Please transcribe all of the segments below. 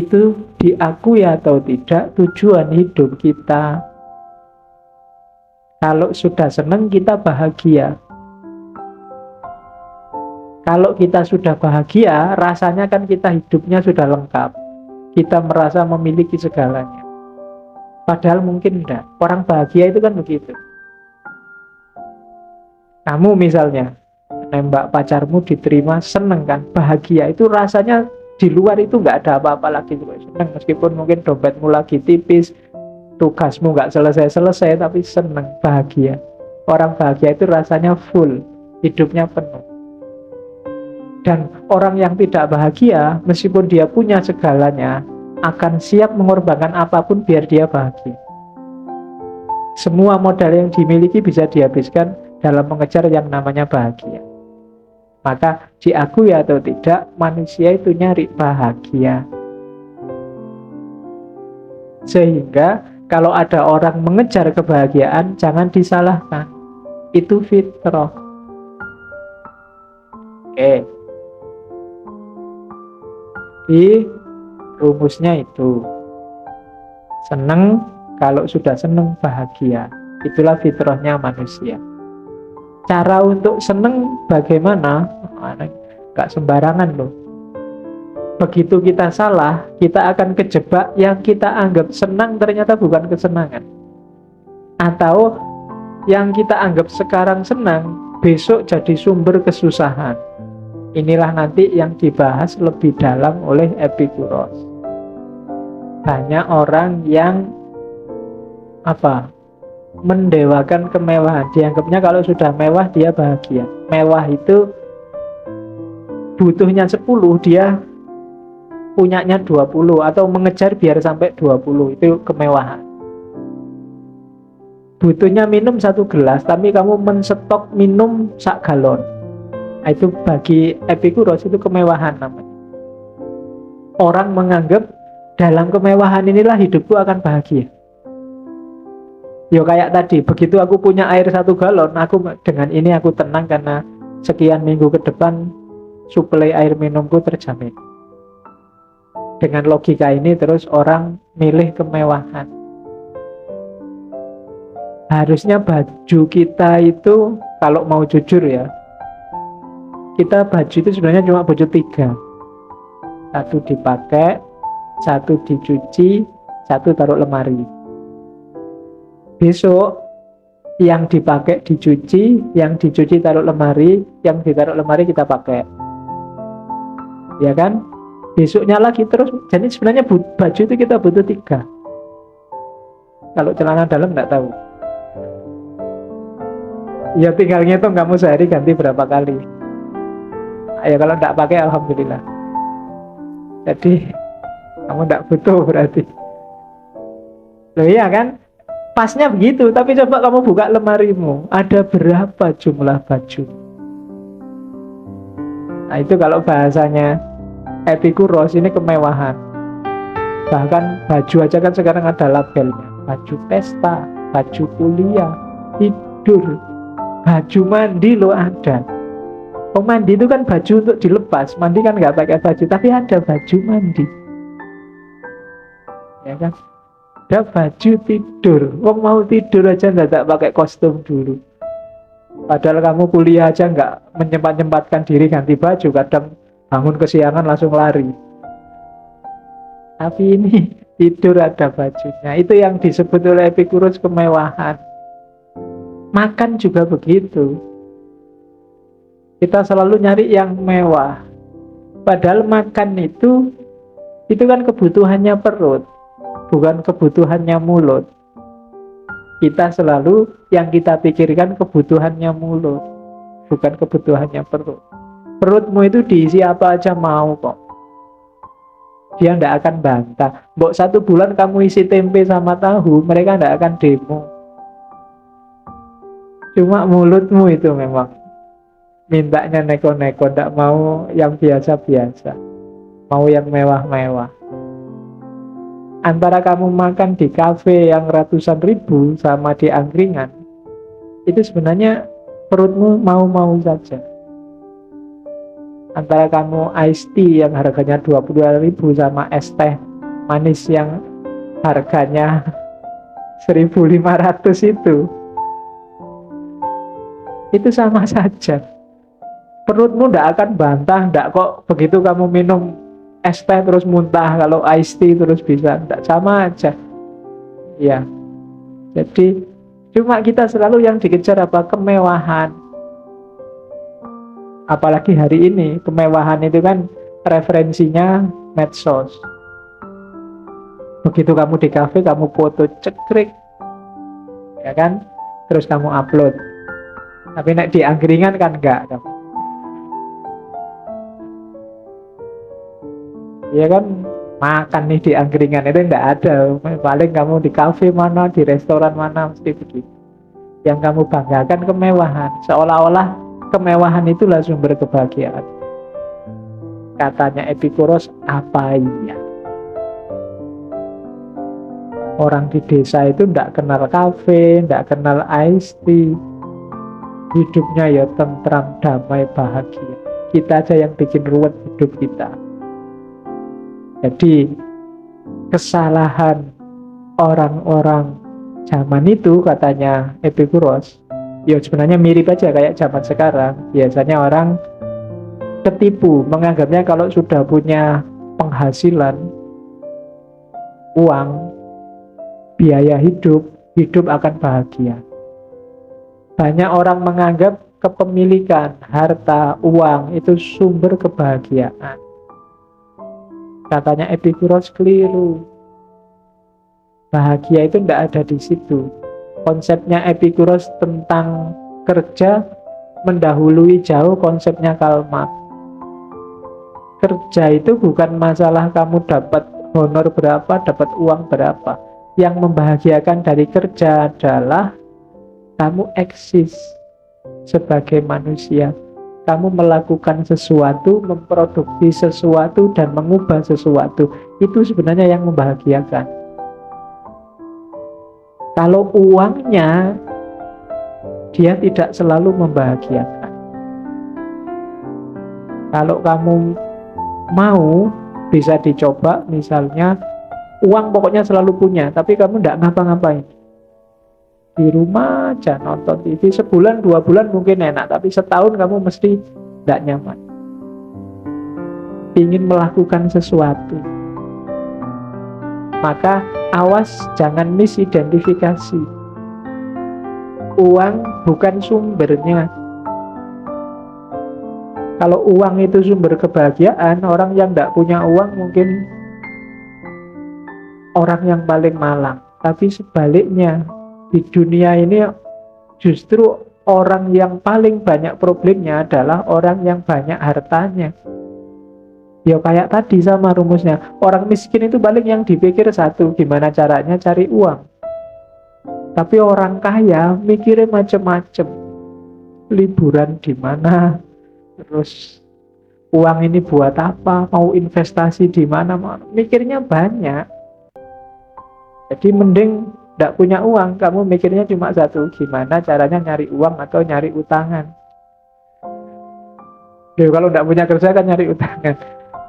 itu diakui atau tidak tujuan hidup kita. Kalau sudah senang, kita bahagia. Kalau kita sudah bahagia, rasanya kan kita hidupnya sudah lengkap. Kita merasa memiliki segalanya. Padahal mungkin enggak. Orang bahagia itu kan begitu. Kamu misalnya nembak pacarmu, diterima, seneng kan, bahagia. Itu rasanya di luar itu enggak ada apa-apa lagi. Seneng meskipun mungkin dompetmu lagi tipis, tugasmu enggak selesai-selesai, tapi seneng, bahagia. Orang bahagia itu rasanya full, hidupnya penuh. Dan orang yang tidak bahagia, meskipun dia punya segalanya, akan siap mengorbankan apapun biar dia bahagia. Semua modal yang dimiliki bisa dihabiskan dalam mengejar yang namanya bahagia. Maka diakui atau tidak, manusia itu nyari bahagia. Sehingga kalau ada orang mengejar kebahagiaan, jangan disalahkan. Itu fitrah. Oke. Di rumusnya itu seneng, kalau sudah seneng bahagia. Itulah fitrahnya manusia. Cara untuk seneng bagaimana? Gak sembarangan loh. Begitu kita salah, kita akan kejebak yang kita anggap senang ternyata bukan kesenangan. Atau yang kita anggap sekarang senang, besok jadi sumber kesusahan. Inilah nanti yang dibahas lebih dalam oleh Epikuros. Banyak orang yang mendewakan kemewahan. Dianggapnya kalau sudah mewah dia bahagia. Mewah itu butuhnya 10, dia punyanya 20, atau mengejar biar sampai 20. Itu kemewahan. Butuhnya minum 1 gelas, tapi kamu menstok minum 1 galon. Itu bagi Epikuros itu kemewahan namanya. Orang menganggap dalam kemewahan inilah hidupku akan bahagia. Yo kayak tadi, begitu aku punya air 1 galon, aku dengan ini aku tenang karena sekian minggu ke depan suplai air minumku terjamin. Dengan logika ini terus orang milih kemewahan. Harusnya baju kita itu, kalau mau jujur ya, kita baju itu sebenarnya cuma baju 3. 1 dipakai, 1 dicuci, 1 taruh lemari. Besok yang dipakai dicuci, yang dicuci taruh lemari, yang ditaruh lemari kita pakai. Ya kan? Besoknya lagi terus. Jadi sebenarnya baju itu kita butuh 3. Kalau celana dalam nggak tahu. Ya tinggal ngitung kamu sehari ganti berapa kali. Ya kalau nggak pakai alhamdulillah. Jadi kamu nggak butuh berarti. Loh iya kan? Pasnya begitu. Tapi coba kamu buka lemarimu, ada berapa jumlah baju? Nah itu kalau bahasanya Epikuros ini kemewahan. Bahkan baju aja kan sekarang ada labelnya. Baju pesta, baju kuliah, tidur, baju mandi lo ada. Oh mandi itu kan baju untuk dilepas. Mandi kan nggak pakai baju, tapi ada baju mandi. Ya kan? Ada baju tidur. Wong mau tidur aja nggak pakai kostum dulu. Padahal kamu kuliah aja nggak menyempat-nyempatkan diri ganti baju. Kadang bangun kesiangan langsung lari. Tapi ini tidur ada bajunya. Itu yang disebut oleh Epikuros kemewahan. Makan juga begitu. Kita selalu nyari yang mewah. Padahal makan itu kan kebutuhannya perut, bukan kebutuhannya mulut. Kita selalu yang kita pikirkan kebutuhannya mulut, bukan kebutuhannya perut. Perutmu itu diisi apa aja mau kok. Dia tidak akan bantah. Mbok 1 bulan kamu isi tempe sama tahu, mereka tidak akan demo. Cuma mulutmu itu memang mintanya neko-neko, tidak mau yang biasa-biasa, mau yang mewah-mewah. Antara kamu makan di kafe yang ratusan ribu sama di angkringan, itu sebenarnya perutmu mau-mau saja. Antara kamu iced tea yang harganya 20.000 sama es teh manis yang harganya 1.500 itu sama saja. Perutmu ndak akan bantah, ndak kok begitu kamu minum es teh terus muntah, kalau iced tea terus bisa, ndak, sama aja. Ya, jadi cuma kita selalu yang dikejar apa? Kemewahan. Apalagi hari ini, kemewahan itu kan referensinya medsos. Begitu kamu di kafe, kamu foto cekrik, ya kan? Terus kamu upload. Tapi nek di angkringan kan enggak. Ya kan, makan nih di angkringan itu enggak ada. Paling kamu di kafe mana, di restoran mana, mesti begitu. Yang kamu banggakan kemewahan. Seolah-olah kemewahan itulah sumber kebahagiaan. Katanya Epikuros, apa iya? Orang di desa itu enggak kenal kafe, enggak kenal iced tea. Hidupnya ya tentram, damai, bahagia. Kita aja yang bikin ruwet hidup kita. Jadi kesalahan orang-orang zaman itu, katanya Epikuros, ya sebenarnya mirip aja kayak zaman sekarang. Biasanya orang ketipu, menganggapnya kalau sudah punya penghasilan, uang, biaya hidup, hidup akan bahagia. Banyak orang menganggap kepemilikan, harta, uang itu sumber kebahagiaan. Katanya Epikuros keliru. Bahagia itu tidak ada di situ. Konsepnya Epikuros tentang kerja mendahului jauh konsepnya Karl Marx. Kerja itu bukan masalah kamu dapat honor berapa, dapat uang berapa. Yang membahagiakan dari kerja adalah kamu eksis sebagai manusia. Kamu melakukan sesuatu, memproduksi sesuatu, dan mengubah sesuatu. Itu sebenarnya yang membahagiakan. Kalau uangnya, dia tidak selalu membahagiakan. Kalau kamu mau, bisa dicoba, misalnya, uang pokoknya selalu punya, tapi kamu tidak ngapa-ngapain. Di rumah aja nonton TV, sebulan 2 bulan mungkin enak, tapi setahun kamu mesti tidak nyaman. Ingin melakukan sesuatu, maka awas jangan misidentifikasi. Uang bukan sumbernya. Kalau uang itu sumber kebahagiaan, orang yang tidak punya uang mungkin orang yang paling malang. Tapi sebaliknya, di dunia ini justru orang yang paling banyak problemnya adalah orang yang banyak hartanya. Ya kayak tadi sama rumusnya. Orang miskin itu paling yang dipikir satu, gimana caranya cari uang. Tapi orang kaya mikirnya macam-macam. Liburan di mana? Terus uang ini buat apa? Mau investasi di mana? Mikirnya banyak. Jadi mending tidak punya uang, kamu mikirnya cuma satu, gimana caranya nyari uang atau nyari utangan. Jadi kalau tidak punya kerja kan nyari utangan.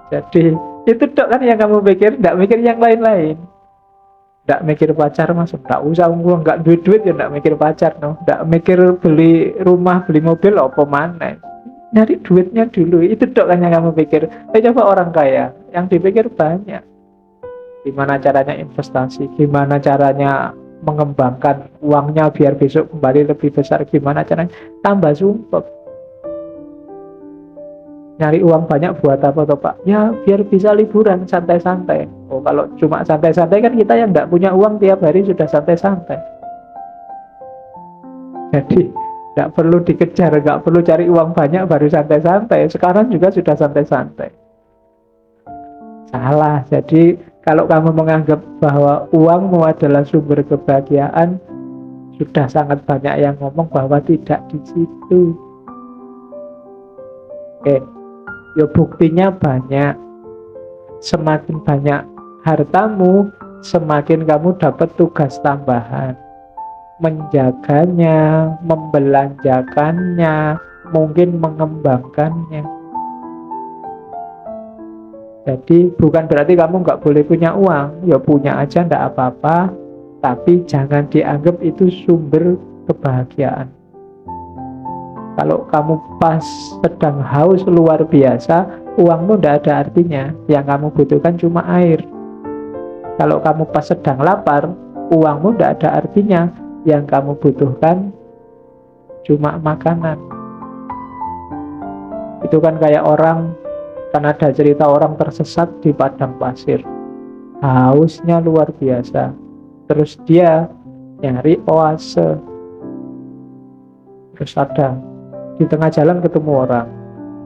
Jadi itu dok kan yang kamu pikir, tidak mikir yang lain-lain. Tidak mikir pacar, masuk tidak usah, nggak duit-duit ya tidak mikir pacar, no. Tidak mikir beli rumah, beli mobil, apa mana. Nyari duitnya dulu, itu dok kan yang kamu pikir. Coba orang kaya, yang dipikir banyak. Gimana caranya investasi, gimana caranya mengembangkan uangnya biar besok kembali lebih besar, gimana caranya tambah sumpah. Nyari uang banyak buat apa toh Pak? Ya biar bisa liburan santai-santai. Oh kalau cuma santai-santai kan kita yang tidak punya uang tiap hari sudah santai-santai. Jadi tidak perlu dikejar, nggak perlu cari uang banyak baru santai-santai. Sekarang juga sudah santai-santai. Salah. Jadi kalau kamu menganggap bahwa uangmu adalah sumber kebahagiaan, sudah sangat banyak yang ngomong bahwa tidak di situ. Oke, ya buktinya banyak. Semakin banyak hartamu, semakin kamu dapat tugas tambahan. Menjaganya, membelanjakannya, mungkin mengembangkannya. Jadi bukan berarti kamu nggak boleh punya uang, ya punya aja ndak apa-apa, tapi jangan dianggap itu sumber kebahagiaan. Kalau kamu pas sedang haus luar biasa, uangmu ndak ada artinya. Yang kamu butuhkan cuma air. Kalau kamu pas sedang lapar, uangmu ndak ada artinya. Yang kamu butuhkan cuma makanan. Itu kan kayak orang, kan ada cerita orang tersesat di padang pasir. Hausnya luar biasa. Terus dia nyari oase. Terus ada di tengah jalan ketemu orang.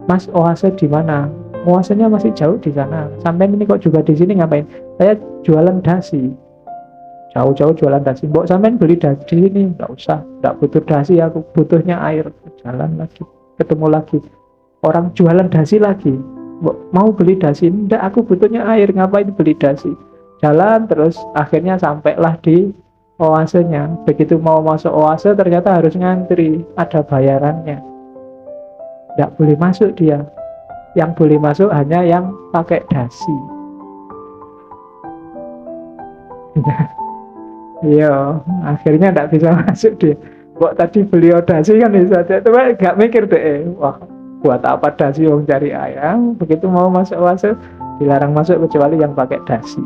Mas, oase di mana? Oasenya masih jauh di sana. Sampai ini kok juga di sini ngapain? Saya jualan dasi. Jauh-jauh jualan dasi. Mbok sampean beli dasi di sini? Enggak usah. Enggak butuh dasi, aku butuhnya air. Jalan lagi. Ketemu lagi. Orang jualan dasi lagi. Mbok mau beli dasi? Enggak, aku butuhnya air. Ngapain beli dasi? Jalan terus. Akhirnya sampailah di oasenya. Begitu mau masuk oase ternyata harus ngantri. Ada bayarannya. Enggak boleh masuk dia. Yang boleh masuk hanya yang pakai dasi. Iya, akhirnya enggak bisa masuk dia. Kok tadi beli dasi kan bisa. Tapi enggak mikir deh. Wah, buat apa dasi orang cari ayam? Begitu mau masuk oase dilarang masuk kecuali yang pakai dasi.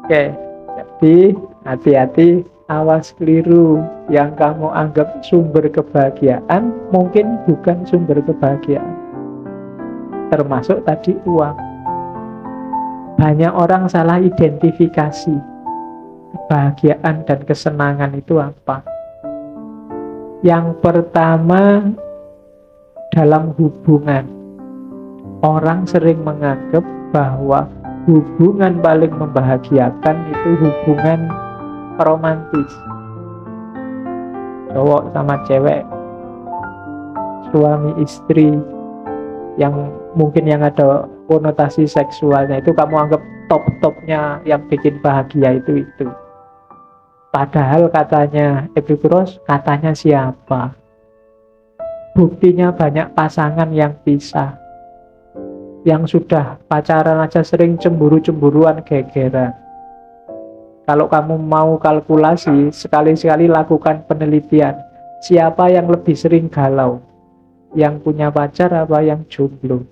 Oke, jadi hati-hati, awas keliru. Yang kamu anggap sumber kebahagiaan mungkin bukan sumber kebahagiaan. Termasuk tadi uang. Banyak orang salah identifikasi kebahagiaan dan kesenangan itu apa. Yang pertama, dalam hubungan, orang sering menganggap bahwa hubungan paling membahagiakan itu hubungan romantis. Cowok sama cewek, suami istri, yang mungkin yang ada konotasi seksualnya itu kamu anggap top-topnya yang bikin bahagia itu. Padahal katanya Epikuros, katanya siapa? Buktinya banyak pasangan yang pisah. Yang sudah pacaran aja sering cemburu-cemburuan, gegeran. Kalau kamu mau kalkulasi, sekali-sekali lakukan penelitian. Siapa yang lebih sering galau? Yang punya pacar apa yang jomblo?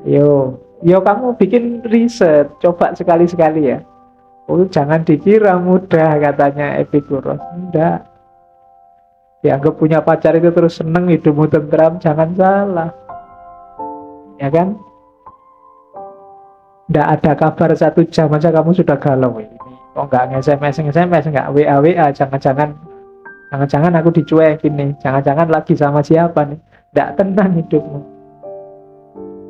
Yo kamu bikin riset, coba sekali-sekali ya. Oh, jangan dikira mudah katanya Epikuros. Enggak. Dianggap punya pacar itu terus seneng, hidupmu tentram, jangan salah. Ya kan? Enggak ada kabar 1 jam aja kamu sudah galau. Ini kok enggak nge-SMS, enggak WA, jangan-jangan aku dicuekin nih. Jangan-jangan lagi sama siapa nih. Enggak tenang hidupmu.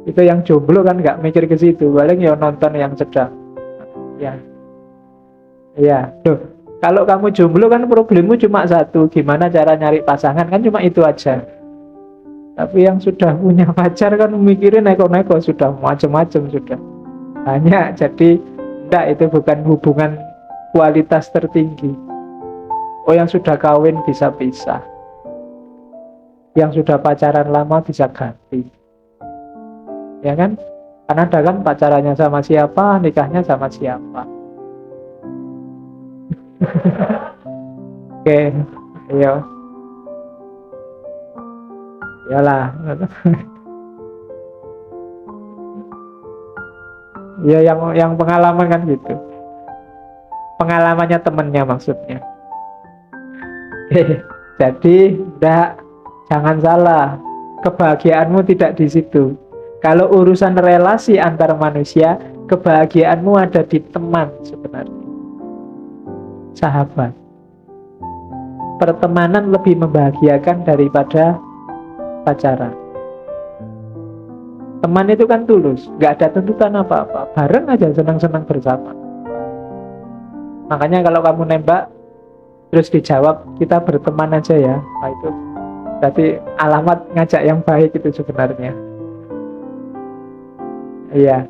Itu yang jomblo kan enggak mikir ke situ, paling ya nonton yang sedang. Ya. Iya, tuh. Kalau kamu jomblo kan problemmu cuma satu, gimana cara nyari pasangan, kan cuma itu aja. Tapi yang sudah punya pacar kan mikirin neko-neko, sudah macam-macam sudah. Banyak, jadi enggak, itu bukan hubungan kualitas tertinggi. Oh, yang sudah kawin bisa pisah. Yang sudah pacaran lama bisa ganti. Ya kan? Karena ada kan pacarannya sama siapa, nikahnya sama siapa. Oke, ayo. Iyalah. Ya yang pengalaman kan gitu. Pengalamannya temennya maksudnya. Jadi jangan salah. Kebahagiaanmu tidak di situ. Kalau urusan relasi antar manusia, kebahagiaanmu ada di teman sebenarnya. Sahabat. Pertemanan lebih membahagiakan daripada pacaran. Teman itu kan tulus, gak ada tuntutan apa-apa, bareng aja senang-senang bersama. Makanya kalau kamu nembak terus dijawab kita berteman aja ya, nah itu berarti alamat ngajak yang baik itu sebenarnya. Iya,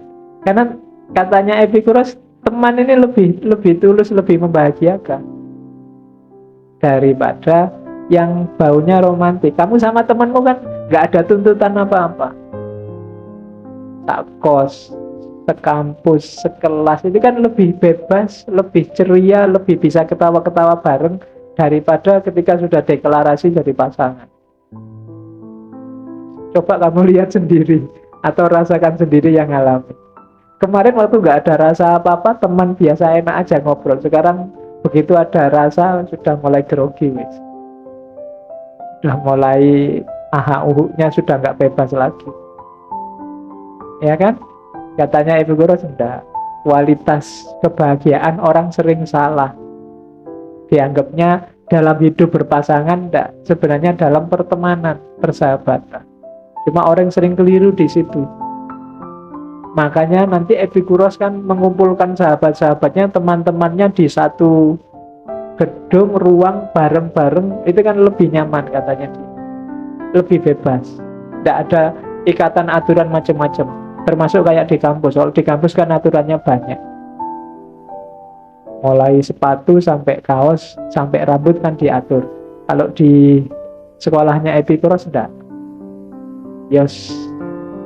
karena katanya Epikuros, teman ini lebih tulus, lebih membahagiakan daripada yang baunya romantis. Kamu sama temanmu kan nggak ada tuntutan apa-apa. Tak kos, sekampus, sekelas itu kan lebih bebas, lebih ceria, lebih bisa ketawa-ketawa bareng daripada ketika sudah deklarasi jadi pasangan. Coba kamu lihat sendiri atau rasakan sendiri yang alami. Kemarin waktu nggak ada rasa apa-apa, teman biasa enak aja ngobrol. Sekarang begitu ada rasa sudah mulai grogi, wis. Sudah mulai aha-uhunya sudah nggak bebas lagi. Ya kan? Katanya Ibu Guru sudah kualitas kebahagiaan orang sering salah. Dianggapnya dalam hidup berpasangan enggak, sebenarnya dalam pertemanan, persahabatan. Cuma orang sering keliru di situ. Makanya nanti Epikuros kan mengumpulkan sahabat-sahabatnya, teman-temannya di satu gedung, ruang, bareng-bareng. Itu kan lebih nyaman katanya dia. Lebih bebas. Tidak ada ikatan aturan macam-macam. Termasuk kayak di kampus. Kalau di kampus kan aturannya banyak. Mulai sepatu sampai kaos, sampai rambut kan diatur. Kalau di sekolahnya Epikuros enggak. Yes,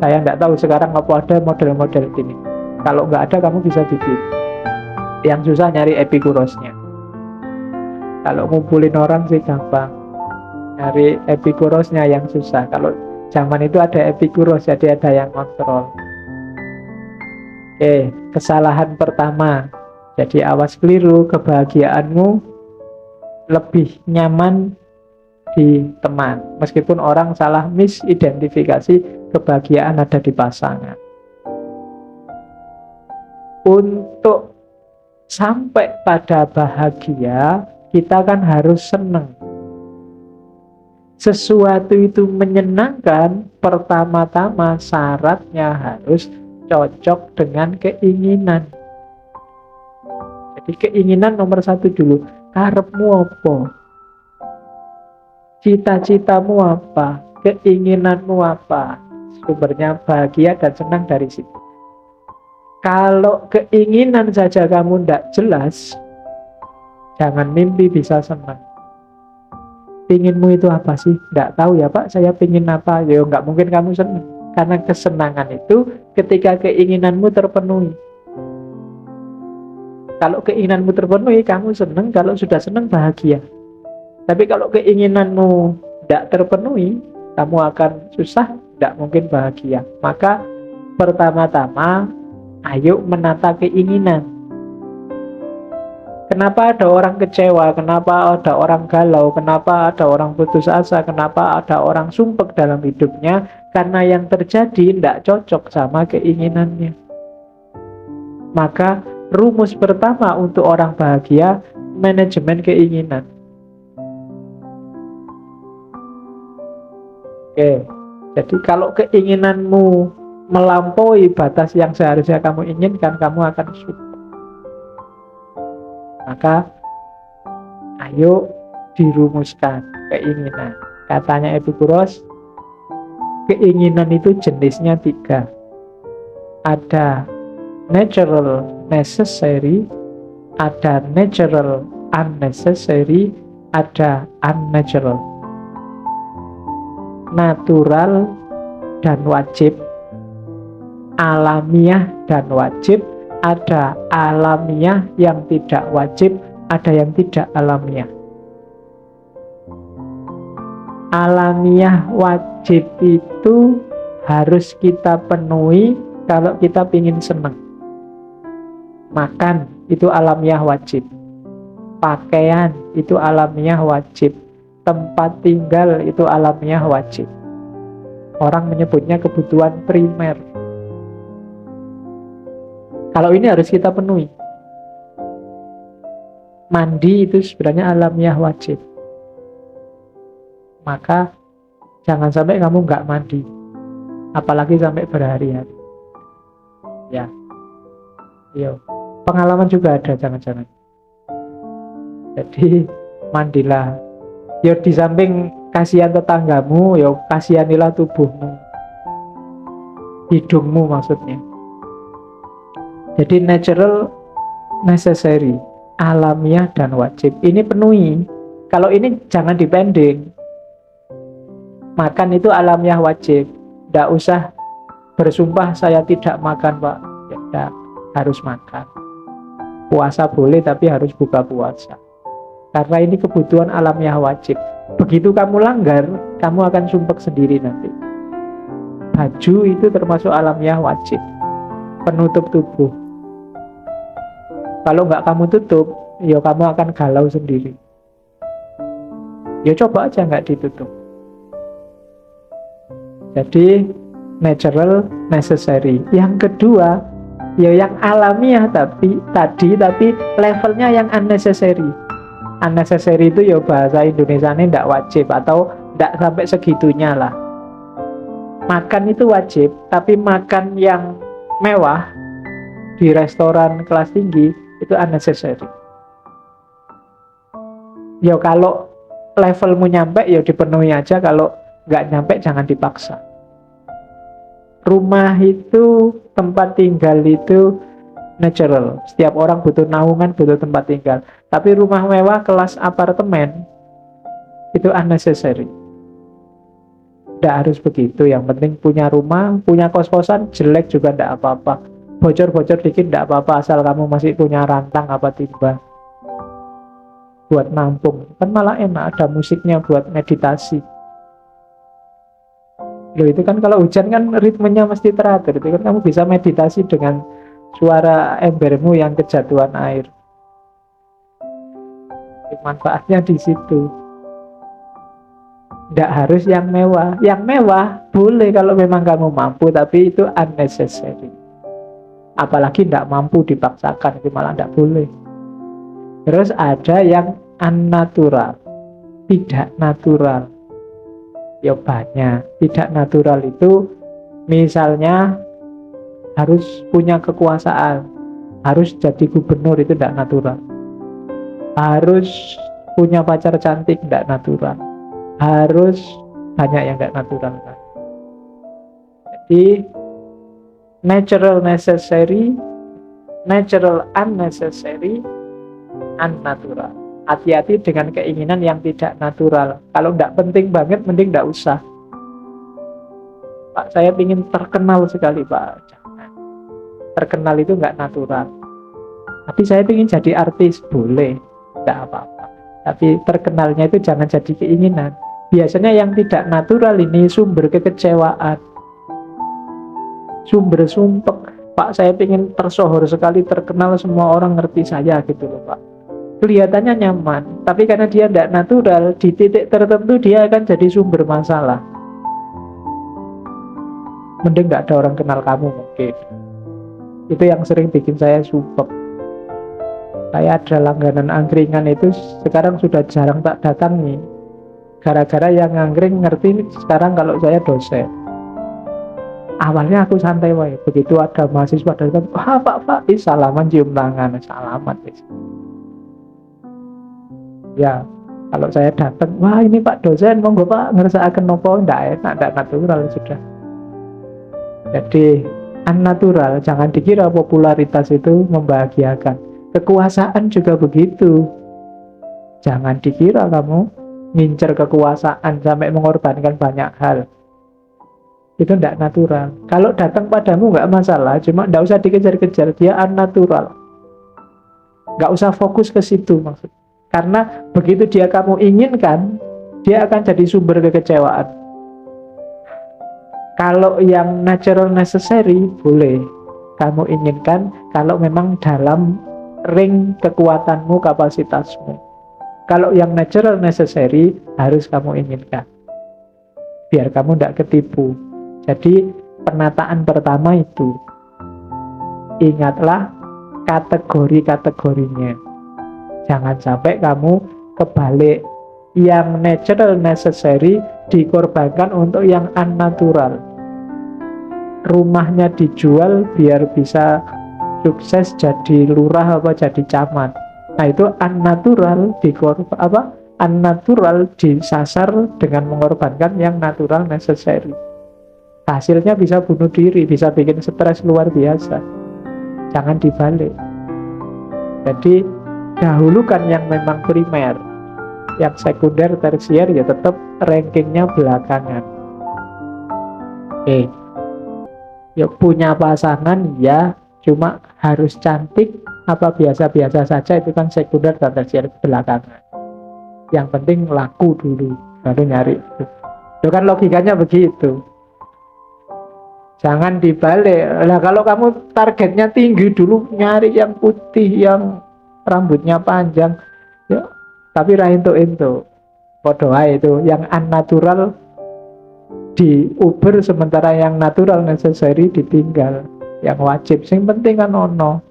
saya enggak tahu sekarang apa ada model-model ini. Kalau enggak ada kamu bisa bikin. Yang susah nyari Epikurosnya. Kalau ngumpulin orang sih gampang. Nyari Epikurosnya yang susah. Kalau zaman itu ada Epikuros, jadi ada yang kontrol. Oke, kesalahan pertama. Jadi awas keliru, kebahagiaanmu lebih nyaman di teman. Meskipun orang salah misidentifikasi, kebahagiaan ada di pasangan. Untuk sampai pada bahagia, kita kan harus senang. Sesuatu itu menyenangkan, pertama-tama syaratnya harus cocok dengan keinginan. Jadi keinginan nomor satu dulu. Karepmu apa? Cita-citamu apa? Keinginanmu apa? Sumbernya bahagia dan senang dari situ. Kalau keinginan saja kamu tidak jelas, jangan mimpi bisa senang. Pinginmu itu apa sih? Tidak tahu ya Pak, saya pingin apa? Ya nggak mungkin kamu senang. Karena kesenangan itu ketika keinginanmu terpenuhi. Kalau keinginanmu terpenuhi, kamu senang. Kalau sudah senang, bahagia. Tapi kalau keinginanmu tidak terpenuhi, kamu akan susah, tidak mungkin bahagia. Maka pertama-tama, ayo menata keinginan. Kenapa ada orang kecewa? Kenapa ada orang galau? Kenapa ada orang putus asa? Kenapa ada orang sumpek dalam hidupnya? Karena yang terjadi tidak cocok sama keinginannya. Maka rumus pertama untuk orang bahagia, manajemen keinginan. Oke, jadi kalau keinginanmu melampaui batas yang seharusnya kamu inginkan, kamu akan suka. Maka ayo dirumuskan keinginan. Katanya Epikuros, keinginan itu jenisnya 3. Ada natural necessary, ada natural unnecessary, ada unnatural. Natural dan wajib, alamiah dan wajib, ada alamiah yang tidak wajib, ada yang tidak alamiah. Alamiah wajib itu harus kita penuhi kalau kita ingin senang. Makan itu alamiah wajib. Pakaian itu alamiah wajib. Tempat tinggal itu alamiah wajib. Orang menyebutnya kebutuhan primer. Kalau ini harus kita penuhi. Mandi itu sebenarnya alamiah wajib. Maka jangan sampai kamu nggak mandi. Apalagi sampai berhari-hari. Ya. Yo. Pengalaman juga ada, jangan-jangan. Jadi mandilah. Yo, di samping kasihan tetanggamu, yo kasihanilah tubuhmu. Hidungmu maksudnya. Jadi natural, necessary, alamiah dan wajib. Ini penuhi. Kalau ini jangan dipending. Makan itu alamiah wajib. Tidak usah bersumpah saya tidak makan Pak. Ya udah, harus makan. Puasa boleh tapi harus buka puasa. Karena ini kebutuhan alamiah wajib. Begitu kamu langgar, kamu akan sumpek sendiri nanti. Baju itu termasuk alamiah wajib, penutup tubuh. Kalau nggak kamu tutup, ya kamu akan galau sendiri. Ya coba aja nggak ditutup. Jadi natural, necessary. Yang kedua, ya yang alamiah tapi levelnya yang unnecessary. Unnecessary itu ya bahasa Indonesianya tidak wajib atau tidak sampai segitunya lah. Makan itu wajib, tapi makan yang mewah di restoran kelas tinggi itu unnecessary. Ya kalau levelmu nyampe ya dipenuhi aja, kalau nggak nyampe jangan dipaksa. Rumah itu, tempat tinggal itu natural. Setiap orang butuh naungan, butuh tempat tinggal. Tapi rumah mewah kelas apartemen itu unnecessary. Tidak harus begitu. Yang penting punya rumah, punya kos-kosan jelek juga tidak apa-apa. Bocor-bocor dikit tidak apa-apa, asal kamu masih punya rantang apa timba buat nampung. Kan malah enak, ada musiknya buat meditasi. Loh, itu kan kalau hujan kan ritmenya mesti teratur. Itu kan kamu bisa meditasi dengan suara embermu yang kejatuhan air. Manfaatnya di situ. Tidak harus yang mewah. Yang mewah boleh kalau memang kamu mampu, tapi itu unnecessary. Apalagi tidak mampu dipaksakan, itu malah tidak boleh. Terus ada yang unnatural, tidak natural. Ya banyak. Tidak natural itu misalnya harus punya kekuasaan, harus jadi gubernur, itu tidak natural. Harus punya pacar cantik, tidak natural. Harus banyak yang tidak natural. Jadi natural necessary, natural unnecessary, unnatural. Hati-hati dengan keinginan yang tidak natural. Kalau tidak penting banget, mending tidak usah. Pak, saya ingin terkenal sekali Pak. Jangan. Terkenal itu nggak natural. Tapi saya ingin jadi artis, boleh, tidak apa-apa. Tapi terkenalnya itu jangan jadi keinginan. Biasanya yang tidak natural ini sumber kekecewaan, sumber sumpek. Pak, saya ingin tersohor sekali, terkenal, semua orang ngerti saya gitu loh Pak. Kelihatannya nyaman, tapi karena dia tidak natural, di titik tertentu dia akan jadi sumber masalah. Mending nggak ada orang kenal kamu mungkin. Itu yang sering bikin saya sumpek. Saya ada langganan angkringan itu sekarang sudah jarang tak datangi. Gara-gara yang angkring ngerti sekarang kalau saya dosen. Awalnya aku santai wae, begitu ada mahasiswa datang, wah pak, salaman cium tangan, salaman. Ya, kalau saya datang, wah ini Pak dosen, monggo Pak, ngerasaaken nopo, ndak enak, ndak natural sudah. Jadi unnatural, jangan dikira popularitas itu membahagiakan. Kekuasaan juga begitu. Jangan dikira kamu ngincer kekuasaan sampai mengorbankan banyak hal. Itu ndak natural. Kalau datang padamu nggak masalah, cuma ndak usah dikejar-kejar, dia unnatural. Nggak usah fokus ke situ maksudnya. Karena begitu dia kamu inginkan, dia akan jadi sumber kekecewaan. Kalau yang natural necessary, boleh kamu inginkan kalau memang dalam ring kekuatanmu, kapasitasmu. Kalau yang natural necessary, harus kamu inginkan. Biar kamu tidak ketipu. Jadi penataan pertama itu, ingatlah kategori-kategorinya. Jangan sampai kamu kebalik, yang natural necessary dikorbankan untuk yang unnatural. Rumahnya dijual biar bisa sukses jadi lurah apa jadi camat. Nah itu unnatural unnatural disasar dengan mengorbankan yang natural necessary. Hasilnya bisa bunuh diri, bisa bikin stres luar biasa. Jangan dibalik. Jadi dahulukan yang memang primer. Yang sekunder, tersier ya tetap rankingnya belakangan. Oke. Ya punya pasangan ya, cuma harus cantik apa biasa-biasa saja itu kan sekunder dan tersier belakangan. Yang penting laku dulu baru nyari. Itu kan logikanya begitu. Jangan dibalik. Lah kalau kamu targetnya tinggi dulu nyari yang putih, yang rambutnya panjang, ya tapi ra entuk-entuk. Padha wae itu yang unnatural di Uber sementara yang natural necessary ditinggal. Yang wajib sing penting kan ono.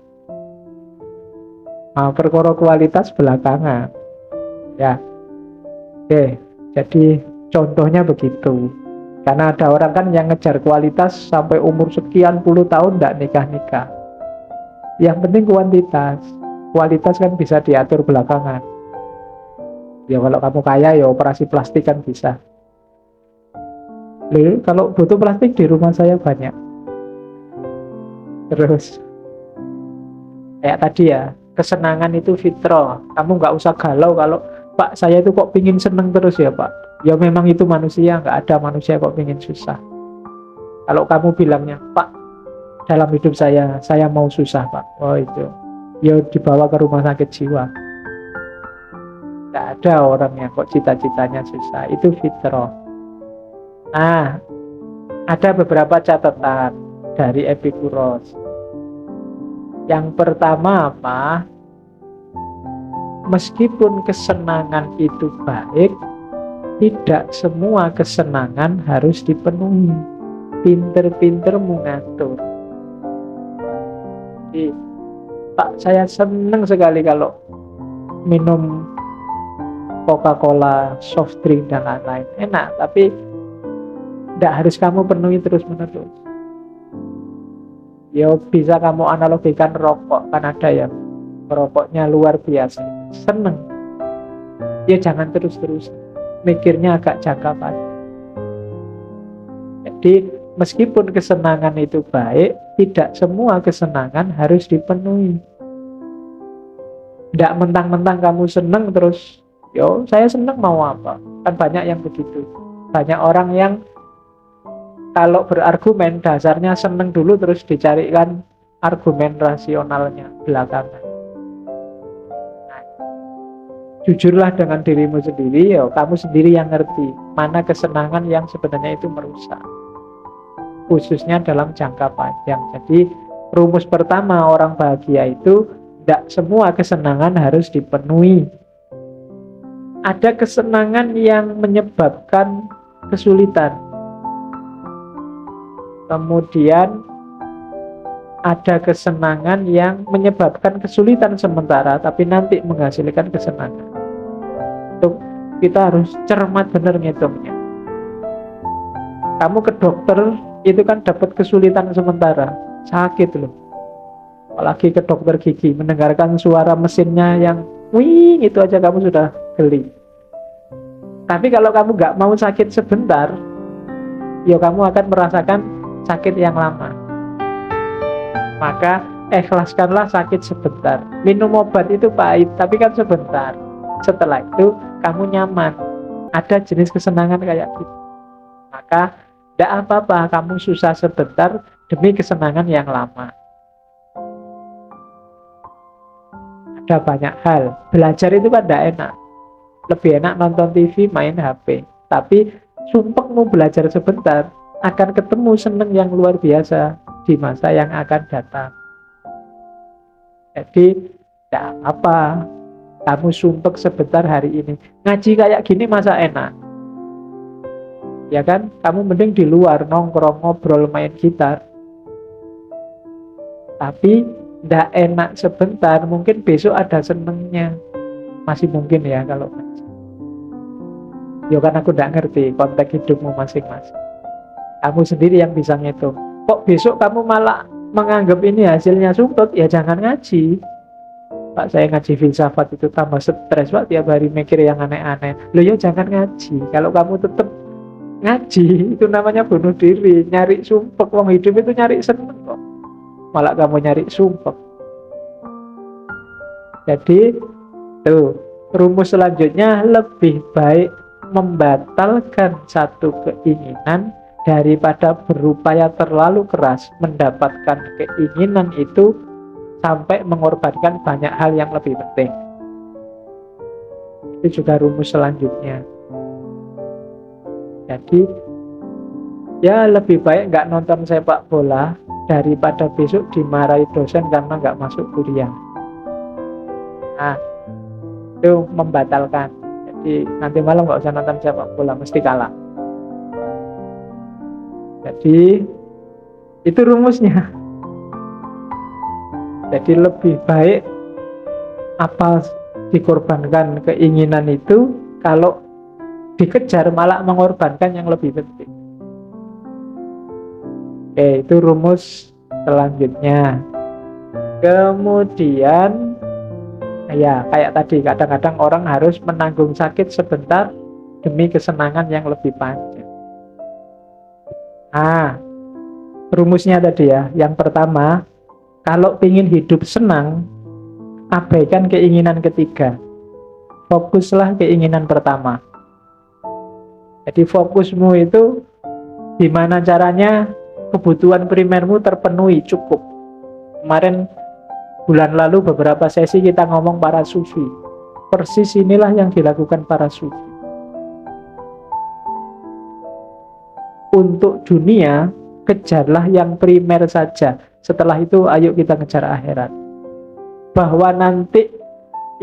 Nah, perkara kualitas belakangan. Ya. Oke, jadi contohnya begitu. Karena ada orang kan yang ngejar kualitas sampai umur sekian puluh tahun nggak nikah-nikah. Yang penting kuantitas. Kualitas kan bisa diatur belakangan. Ya kalau kamu kaya ya operasi plastik kan bisa. Loh, kalau butuh plastik di rumah saya banyak. Terus kayak tadi ya, kesenangan itu fitrah. Kamu nggak usah galau kalau Pak saya itu kok pingin seneng terus ya Pak. Ya memang itu manusia, nggak ada manusia kok pingin susah. Kalau kamu bilangnya Pak dalam hidup saya mau susah Pak. Oh itu, ya dibawa ke rumah sakit jiwa. Nggak ada orang yang kok cita-citanya susah. Itu fitrah. Nah, ada beberapa catatan dari Epikuros. Yang pertama apa? Meskipun kesenangan itu baik, tidak semua kesenangan harus dipenuhi. Pinter-pinter mengatur. Jadi, Pak, saya senang sekali kalau minum Coca-Cola, soft drink, dan lain-lain. Enak, tapi tidak harus kamu penuhi terus-menerus. Ya bisa kamu analogikan rokok. Kan ada yang rokoknya luar biasa, seneng. Ya jangan terus-terus. Mikirnya agak jangka panjang. Jadi meskipun kesenangan itu baik, tidak semua kesenangan harus dipenuhi. Tidak mentang-mentang kamu seneng terus, yo saya seneng mau apa? Kan banyak yang begitu. Banyak orang yang kalau berargumen dasarnya seneng dulu terus dicarikan argumen rasionalnya belakangan. Nah, jujurlah dengan dirimu sendiri, ya kamu sendiri yang ngerti mana kesenangan yang sebenarnya itu merusak, khususnya dalam jangka panjang. Jadi rumus pertama orang bahagia itu tidak semua kesenangan harus dipenuhi. Ada kesenangan yang menyebabkan kesulitan. Kemudian ada kesenangan yang menyebabkan kesulitan sementara tapi nanti menghasilkan kesenangan. Itu kita harus cermat benar ngitungnya. Kamu ke dokter itu kan dapat kesulitan sementara, sakit loh. Apalagi ke dokter gigi, mendengarkan suara mesinnya yang wing itu aja kamu sudah geli. Tapi kalau kamu nggak mau sakit sebentar, ya kamu akan merasakan sakit yang lama. Maka ikhlaskanlah sakit sebentar. Minum obat itu pahit, tapi kan sebentar. Setelah itu kamu nyaman. Ada jenis kesenangan kayak gitu. Maka tidak apa-apa kamu susah sebentar demi kesenangan yang lama. Ada banyak hal. Belajar itu kan tidak enak. Lebih enak nonton TV, main HP. Tapi sumpah mau belajar sebentar, akan ketemu seneng yang luar biasa di masa yang akan datang. Jadi tidak apa, kamu sumpek sebentar hari ini. Ngaji kayak gini masa enak? Ya kan, kamu mending di luar nongkrong, ngobrol, main gitar. Tapi tidak enak sebentar, mungkin besok ada senengnya. Masih mungkin ya kalau ngaji. Ya kan aku tidak ngerti konteks hidupmu masing-masing. Kamu sendiri yang bisa ngitung. Kok besok kamu malah menganggap ini hasilnya sumpek? Ya jangan ngaji. Pak, saya ngaji filsafat itu tambah stres Pak, tiap hari mikir yang aneh-aneh. Loh ya jangan ngaji. Kalau kamu tetap ngaji, itu namanya bunuh diri. Nyari sumpek, wong hidup itu nyari seneng kok. Malah kamu nyari sumpek. Jadi tuh, rumus selanjutnya lebih baik membatalkan satu keinginan daripada berupaya terlalu keras mendapatkan keinginan itu sampai mengorbankan banyak hal yang lebih penting. Itu juga rumus selanjutnya. Jadi ya lebih baik nggak nonton sepak bola daripada besok dimarahi dosen karena nggak masuk kuliah. Nah, itu membatalkan. Jadi nanti malam nggak usah nonton sepak bola, mesti kalah. Jadi itu rumusnya. Jadi lebih baik apa dikorbankan keinginan itu, kalau dikejar malah mengorbankan yang lebih penting. Oke, itu rumus selanjutnya. Kemudian ya kayak tadi, kadang-kadang orang harus menanggung sakit sebentar demi kesenangan yang lebih panjang. Nah, rumusnya tadi ya, yang pertama, kalau ingin hidup senang, abaikan keinginan ketiga. Fokuslah keinginan pertama. Jadi fokusmu itu gimana caranya kebutuhan primermu terpenuhi cukup. Kemarin bulan lalu beberapa sesi kita ngomong para sufi. Persis inilah yang dilakukan para sufi. Untuk dunia, kejarlah yang primer saja. Setelah itu ayo kita ngejar akhirat. Bahwa nanti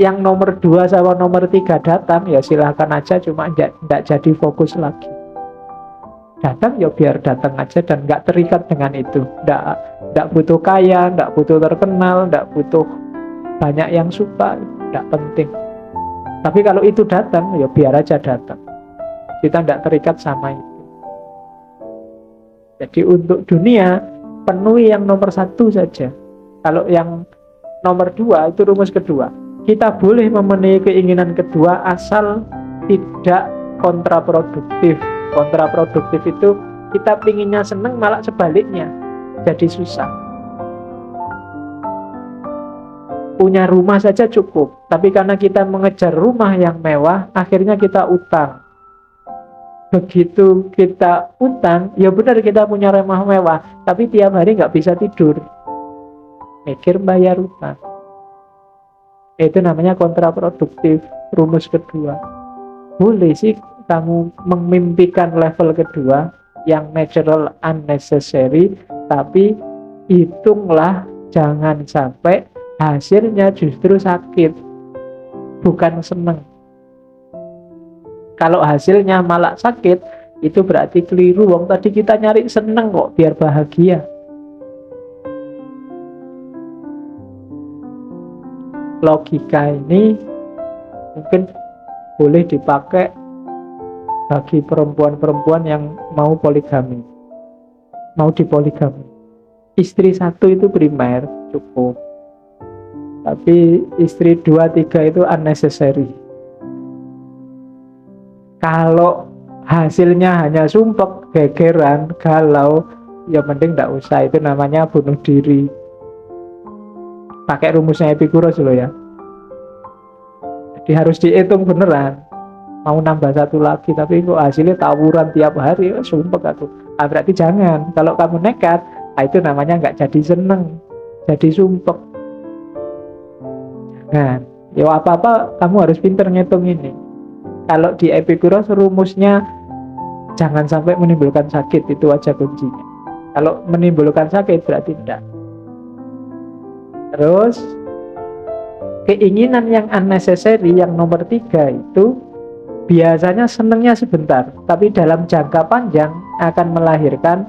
yang nomor 2 sama nomor 3 datang, ya silahkan aja, cuma enggak jadi fokus lagi. Datang ya biar datang aja dan nggak terikat dengan itu. Nggak butuh kaya, nggak butuh terkenal, nggak butuh banyak yang suka, nggak penting. Tapi kalau itu datang ya biar aja datang. Kita nggak terikat sama itu. Jadi untuk dunia penuhi yang nomor 1 saja. Kalau yang nomor 2 itu rumus kedua. Kita boleh memenuhi keinginan kedua asal tidak kontraproduktif. Kontraproduktif itu kita pinginnya seneng malah sebaliknya jadi susah. Punya rumah saja cukup, tapi karena kita mengejar rumah yang mewah, akhirnya kita utang. Begitu kita utang, ya benar kita punya rumah mewah, tapi tiap hari nggak bisa tidur, mikir bayar utang. Itu namanya kontraproduktif. Rumus kedua. Boleh sih kamu memimpikan level kedua yang natural unnecessary, tapi hitunglah jangan sampai hasilnya justru sakit, bukan seneng. Kalau hasilnya malah sakit, itu berarti keliru. Wong tadi kita nyari seneng kok biar bahagia. Logika ini mungkin boleh dipakai bagi perempuan-perempuan yang mau poligami, mau dipoligami. Istri 1 itu primer, cukup. Tapi istri 2, 3 itu unnecessary. Kalau hasilnya hanya sumpek, gegeran, galau, ya mending gak usah. Itu namanya bunuh diri. Pakai rumusnya Epikuros loh ya. Jadi harus dihitung beneran. Mau nambah 1 lagi, tapi kok hasilnya tawuran tiap hari, sumpek aku. Berarti jangan. Kalau kamu nekat, itu namanya nggak jadi seneng, jadi sumpek. Nah, ya apa-apa kamu harus pinter ngitung ini. Kalau di Epikuros rumusnya jangan sampai menimbulkan sakit, itu aja kuncinya. Kalau menimbulkan sakit berarti tidak. Terus keinginan yang unnecessary yang nomor 3 itu biasanya senengnya sebentar, tapi dalam jangka panjang akan melahirkan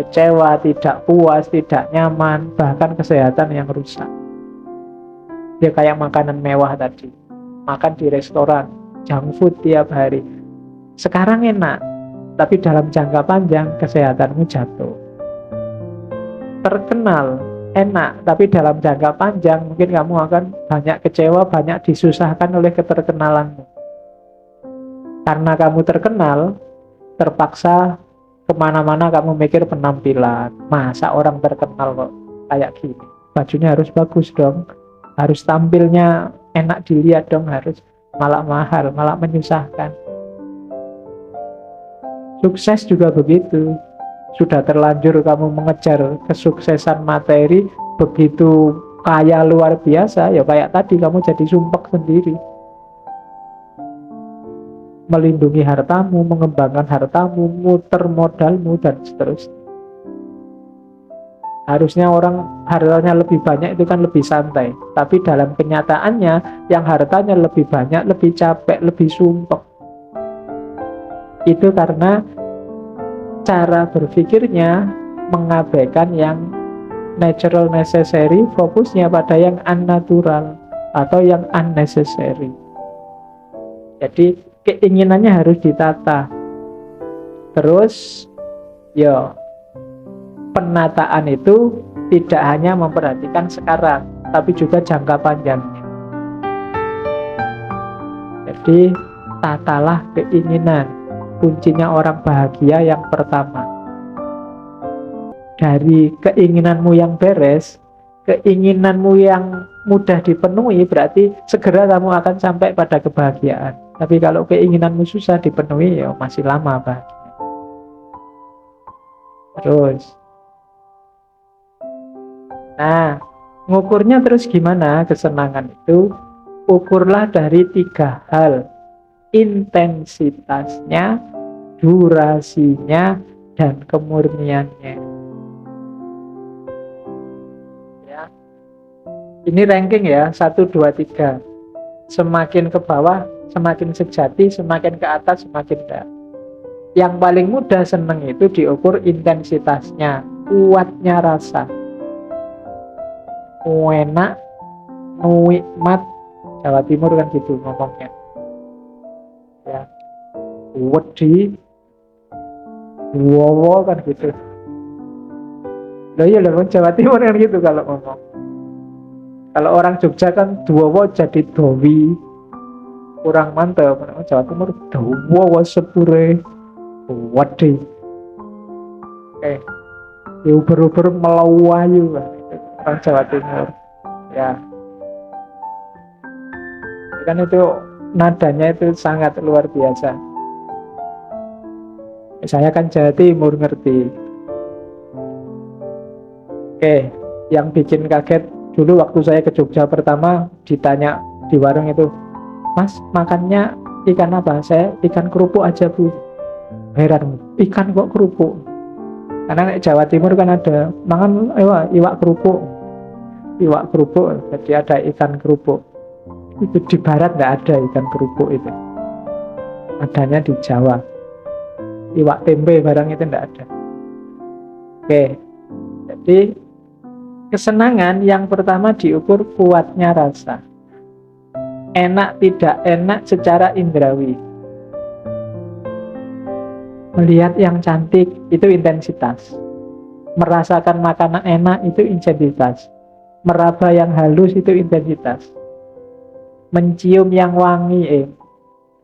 kecewa, tidak puas, tidak nyaman, bahkan kesehatan yang rusak. Ya kayak makanan mewah tadi, makan di restoran, junk food tiap hari. Sekarang enak, tapi dalam jangka panjang kesehatanmu jatuh. Terkenal, enak, tapi dalam jangka panjang mungkin kamu akan banyak kecewa, banyak disusahkan oleh keterkenalanmu. Karena kamu terkenal, terpaksa kemana-mana kamu mikir penampilan. Masa orang terkenal kok kayak gini, bajunya harus bagus dong, harus tampilnya enak dilihat dong, harus. malah mahal, malah menyusahkan. Sukses juga begitu. Sudah terlanjur kamu mengejar kesuksesan materi, begitu kaya luar biasa, ya kayak tadi kamu jadi sumpek sendiri. Melindungi hartamu, mengembangkan hartamu, muter modalmu, dan seterusnya. Harusnya orang hartanya lebih banyak itu kan lebih santai. Tapi dalam kenyataannya, yang hartanya lebih banyak, lebih capek, lebih sumpek. Itu karena cara berpikirnya mengabaikan yang natural necessary, fokusnya pada yang unnatural atau yang unnecessary. Jadi keinginannya harus ditata. Terus ya, penataan itu tidak hanya memperhatikan sekarang, tapi juga jangka panjangnya. Jadi tatalah keinginan. Kuncinya orang bahagia yang pertama. Dari keinginanmu yang beres, keinginanmu yang mudah dipenuhi, berarti segera kamu akan sampai pada kebahagiaan. Tapi kalau keinginanmu susah dipenuhi, ya masih lama bahagia. Terus, nah, ngukurnya terus gimana kesenangan itu? Ukurlah dari 3 hal. Intensitasnya, durasinya, dan kemurniannya. Ya. Ini ranking ya, 1, 2, 3. Semakin ke bawah, semakin sejati, semakin ke atas, semakin enggak. Yang paling mudah seneng itu diukur intensitasnya, kuatnya rasa. Enak, nikmat, Jawa Timur kan gitu ngomongnya. Ya, wedi, wowo kan gitu. Loh iya loh, Jawa Timur kan gitu kalau ngomong. Kalau orang Jogja kan duwowo jadi dowi, kurang mantap. Jawa Timur duwowo sepure, wedi. Uber-uber melawayu kan itu orang Jawa Timur. Ya, kan itu nadanya itu sangat luar biasa. Saya kan Jawa Timur, ngerti. Yang bikin kaget dulu waktu saya ke Jogja pertama, ditanya di warung itu, "Mas, makannya ikan apa?" Saya, "Ikan kerupuk aja, Bu." Heran, ikan kok kerupuk? Karena Jawa Timur kan ada mangan iwak kerupuk. Iwak kerupuk, jadi ada ikan kerupuk. Itu di barat nggak ada ikan kerupuk itu. Adanya di Jawa. Iwak tempe barang itu nggak ada. Jadi kesenangan yang pertama diukur kuatnya rasa. Enak tidak enak secara indrawi. Melihat yang cantik itu intensitas. Merasakan makanan enak itu intensitas. Meraba yang halus itu intensitas. Mencium yang wangi,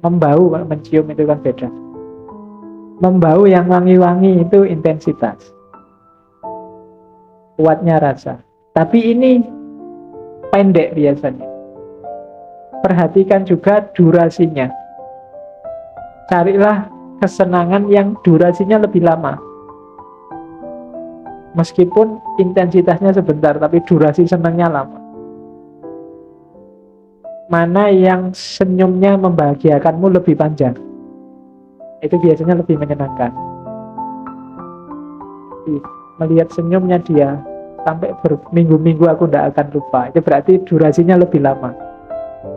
membau, mencium itu kan beda. Membau yang wangi-wangi itu intensitas. Kuatnya rasa. Tapi ini pendek biasanya. Perhatikan juga durasinya. Carilah kesenangan yang durasinya lebih lama. Meskipun intensitasnya sebentar, tapi durasi senangnya lama. Mana yang senyumnya membahagiakanmu lebih panjang, itu biasanya lebih menyenangkan. Melihat senyumnya dia sampai berminggu-minggu aku tidak akan lupa, itu berarti durasinya lebih lama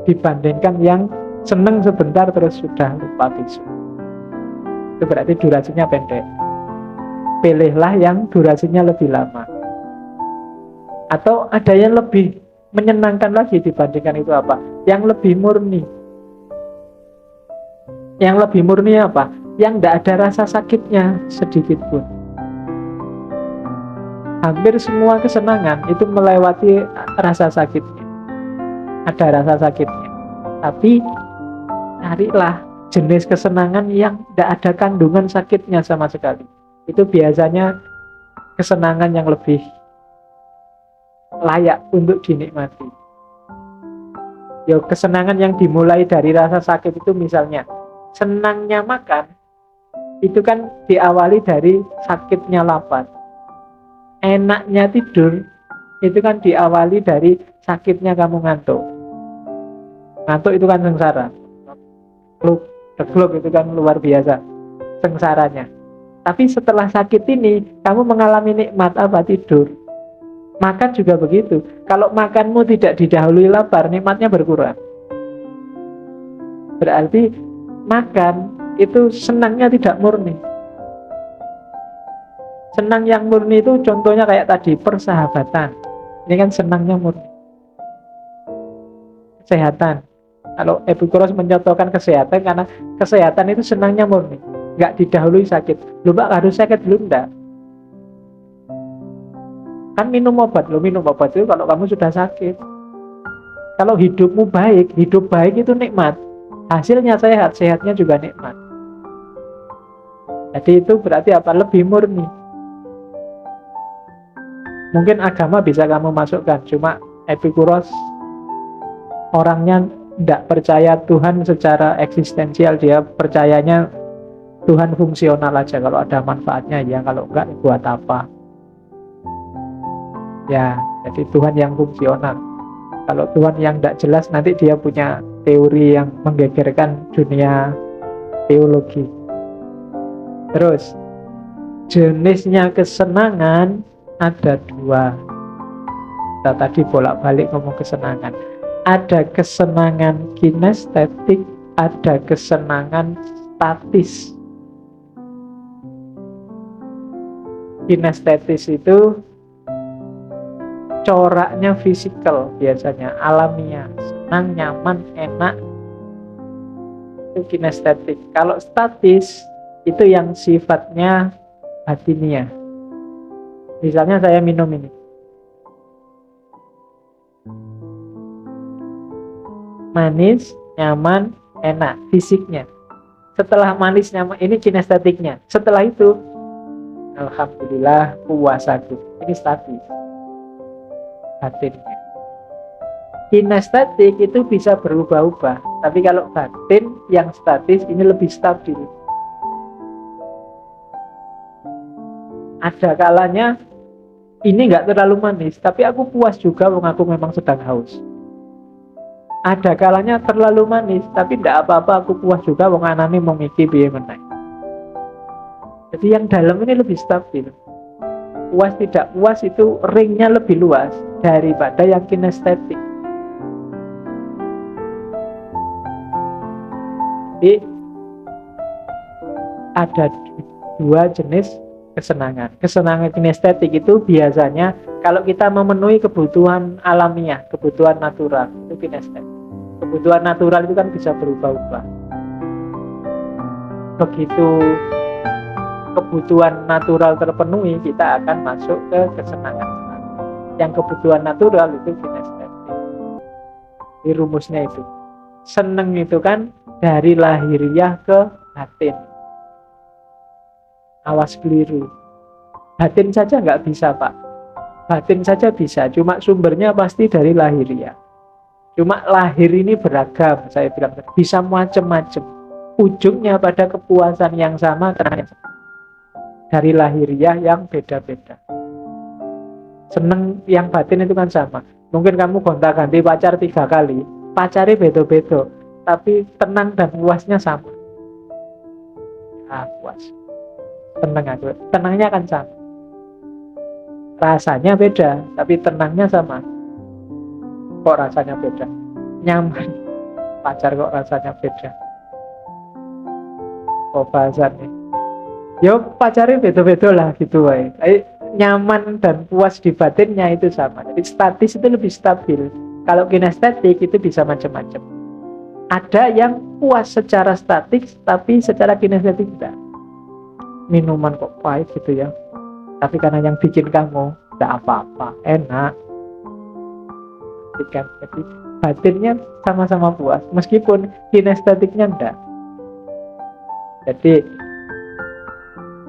dibandingkan yang seneng sebentar terus sudah lupa besok. Itu berarti durasinya pendek. Pilihlah yang durasinya lebih lama. Atau ada yang lebih menyenangkan lagi dibandingkan itu apa? Yang lebih murni. Yang lebih murni apa? Yang tidak ada rasa sakitnya sedikit pun. Hampir semua kesenangan itu melewati rasa sakitnya. Ada rasa sakitnya. Tapi carilah jenis kesenangan yang tidak ada kandungan sakitnya sama sekali. Itu biasanya kesenangan yang lebih layak untuk dinikmati. Ya kesenangan yang dimulai dari rasa sakit itu misalnya senangnya makan, itu kan diawali dari sakitnya lapar. Enaknya tidur, itu kan diawali dari sakitnya kamu ngantuk. Ngantuk itu kan sengsara. Degluk itu kan luar biasa sengsaranya. Tapi setelah sakit ini, kamu mengalami nikmat apa? Tidur. Makan juga begitu. Kalau makanmu tidak didahului lapar, nikmatnya berkurang. Berarti makan itu senangnya tidak murni. Senang yang murni itu contohnya kayak tadi, persahabatan. Ini kan senangnya murni. Kesehatan. Kalau Epikuros mencontohkan kesehatan, karena kesehatan itu senangnya murni, nggak didahului sakit. Lu Mbak harus sakit dulu, enggak? Kan minum obat itu kalau kamu sudah sakit. Kalau hidupmu baik, hidup baik itu nikmat. Hasilnya sehat, sehatnya juga nikmat. Jadi itu berarti apa? Lebih murni. Mungkin agama bisa kamu masukkan, cuma Epikuros orangnya tidak percaya Tuhan secara eksistensial, dia percayanya Tuhan fungsional aja. Kalau ada manfaatnya ya, kalau enggak buat apa ya. Jadi Tuhan yang fungsional. Kalau Tuhan yang tidak jelas, nanti dia punya teori yang menggegerkan dunia teologi. Terus jenisnya kesenangan ada dua. Kita tadi bolak-balik ngomong kesenangan. Ada kesenangan kinestetik, ada kesenangan statis. Kinestetis itu coraknya fisikal, biasanya alamiah, senang, nyaman, enak. Itu kinestetik. Kalau statis itu yang sifatnya batiniah. Misalnya saya minum ini, manis, nyaman, enak, fisiknya. Setelah manis, nyaman, ini kinestetiknya. Setelah itu, alhamdulillah, puas aku. Ini statis, batinnya. Kinestetik itu bisa berubah-ubah, tapi kalau batin yang statis ini lebih stabil. Ada kalanya ini nggak terlalu manis, tapi aku puas juga, wong aku memang sedang haus. Ada kalanya terlalu manis, tapi tidak apa-apa, aku puas juga, wong anane mau ngiki piye meneh. Jadi yang dalam ini lebih stabil. Puas tidak puas itu ringnya lebih luas daripada yang kinestetik. Jadi ada dua jenis kesenangan. Kesenangan kinestetik itu biasanya kalau kita memenuhi kebutuhan alamiah, kebutuhan natural, itu kinestetik. Kebutuhan natural itu kan bisa berubah-ubah. Begitu kebutuhan natural terpenuhi, kita akan masuk ke kesenangan. Yang kebutuhan natural itu kinestetik. Di rumusnya itu. Seneng itu kan dari lahiriah ke batin. Awas keliru. Batin saja nggak bisa, Pak. Batin saja bisa, cuma sumbernya pasti dari lahiriah. Cuma lahir ini beragam, saya bilang bisa macam-macam. Ujungnya pada kepuasan yang sama karena dari lahiriah yang beda-beda. Seneng yang batin itu kan sama. Mungkin kamu gonta-ganti pacar 3 kali, pacarnya beda-beda, tapi tenang dan puasnya sama. Puas. Tenang aku. Tenangnya kan sama. Rasanya beda, tapi tenangnya sama. Kok rasanya beda? Nyaman. Pacar kok rasanya beda? Kok bahasannya? Yo pacarnya beda-beda lah gitu wae. Nyaman dan puas di batinnya itu sama. Jadi statis itu lebih stabil. Kalau kinestetik itu bisa macam-macam. Ada yang puas secara statik, tapi secara kinestetik tidak. Minuman kok pahit gitu ya, tapi karena yang bikin kamu tidak apa-apa, enak. Jadi batinnya sama-sama puas, meskipun kinestetiknya enggak. Jadi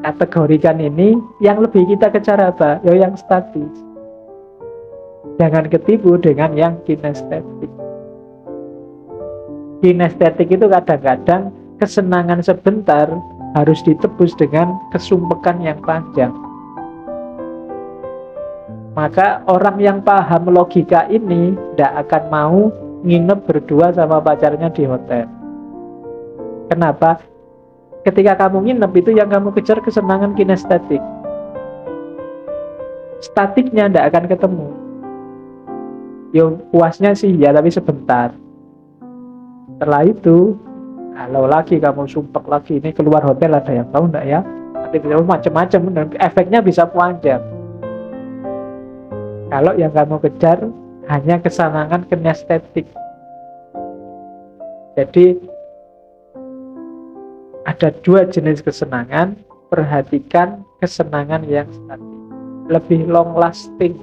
kategorikan ini, yang lebih kita kejar apa? Ya yang statis. Jangan ketipu dengan yang kinestetik. Kinestetik itu kadang-kadang kesenangan sebentar harus ditebus dengan kesumpekan yang panjang. Maka orang yang paham logika ini tidak akan mau nginep berdua sama pacarnya di hotel. Kenapa? Ketika kamu nginep itu yang kamu kejar kesenangan kinestetik. Statiknya tidak akan ketemu. Yo puasnya sih ya, tapi sebentar. Setelah itu, kalau lagi kamu sumpek lagi, ini keluar hotel ada yang tahu enggak ya? Nanti macam-macam, efeknya bisa panjang. Kalau yang kamu kejar hanya kesenangan kinestetik. Jadi ada dua jenis kesenangan. Perhatikan kesenangan yang statik, lebih long lasting,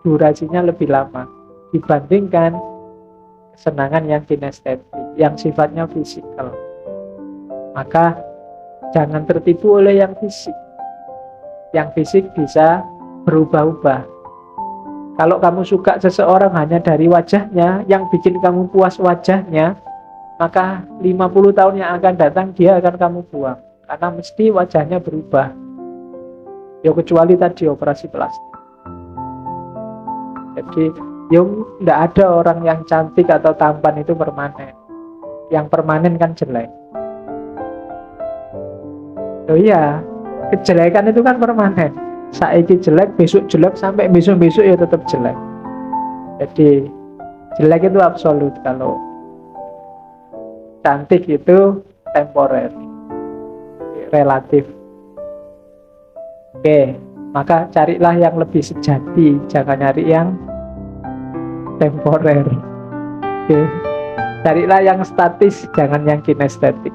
durasinya lebih lama dibandingkan kesenangan yang kinestetik, yang sifatnya fisikal. Maka jangan tertipu oleh yang fisik. Yang fisik bisa berubah-ubah. Kalau kamu suka seseorang hanya dari wajahnya, yang bikin kamu puas wajahnya, maka 50 tahun yang akan datang dia akan kamu buang. Karena mesti wajahnya berubah. Ya kecuali tadi operasi plastik. Jadi tidak ada orang yang cantik atau tampan itu permanen. Yang permanen kan jelek. Oh iya, kejelekan itu kan permanen. Saiki jelek, besok jelek, sampai besok-besok ya tetap jelek. Jadi jelek itu absolut. Kalau cantik itu temporer, relatif. Oke, maka carilah yang lebih sejati, jangan nyari yang temporer. Oke, carilah yang statis, jangan yang kinestetik.